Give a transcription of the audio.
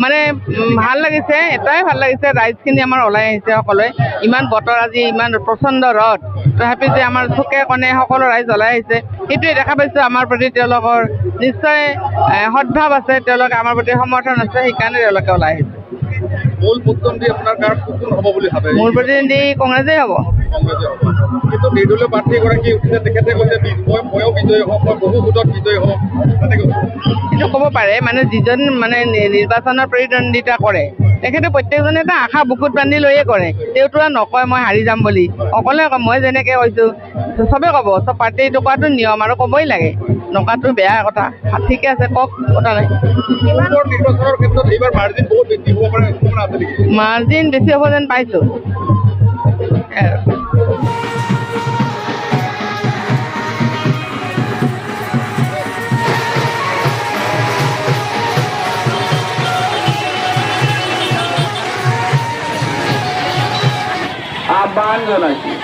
মানে ভাল লাগিছে, এটাই ভাল লাগিছে, ৰাইজখিনি আমাৰ ওলাই আহিছে সকলোৱে। ইমান বতৰ আজি, ইমান প্ৰচণ্ড ৰ'দ, তথাপি যে আমাৰ চুকে কোণে সকলো ৰাইজ ওলাই আহিছে, সেইটোৱে দেখা পাইছোঁ। আমাৰ প্ৰতি তেওঁলোকৰ নিশ্চয় সদ্ভাৱ আছে, তেওঁলোকে আমাৰ প্ৰতি সমৰ্থন আছে, সেইকাৰণে তেওঁলোকে ওলাই আহিছে। মূল প্ৰতিদ্বন্দ্বী আপোনাৰ কাৰ কোন হ'ব বুলি ভাবে? মূল প্ৰতিদ্বন্দ্বী কংগ্ৰেছেই হ'ব। কিন্তু নিৰ্দলীয় প্ৰাৰ্থী এগৰাকী উঠিছে, তেখেতে কৈছে ময়ো বিজয়ী হ'ম, মই বহু ভোটত বিজয়ী হ'ম, তেনেকৈ সেইটো ক'ব পাৰে। মানে যিজন মানে নিৰ্বাচনৰ প্ৰতিদ্বন্দ্বিতা কৰে তেখেতে প্ৰত্যেকজনে এটা আশা বুকুত বান্ধি লৈয়ে কৰে। তেওঁতো আৰু নকয় মই হাৰি যাম বুলি, অকলে কয়। মই যেনেকৈ কৈছোঁ চবেই ক'ব, চব পাৰ্টীটো কোৱাটো নিয়ম আৰু ক'বই লাগে, নকৰাটো বেয়া কথা। ঠিকে আছে, কওক, কথা নাই। নিৰ্বাচনৰ ক্ষেত্ৰত এইবাৰ মাৰ্জিন বহুত বেছি হ'ব পাৰে, সম্ভাৱনা আছে নেকি? মাৰ্জিন বেছি হ'ব যেন পাইছোঁ। আহ্বান জনাইছোঁ।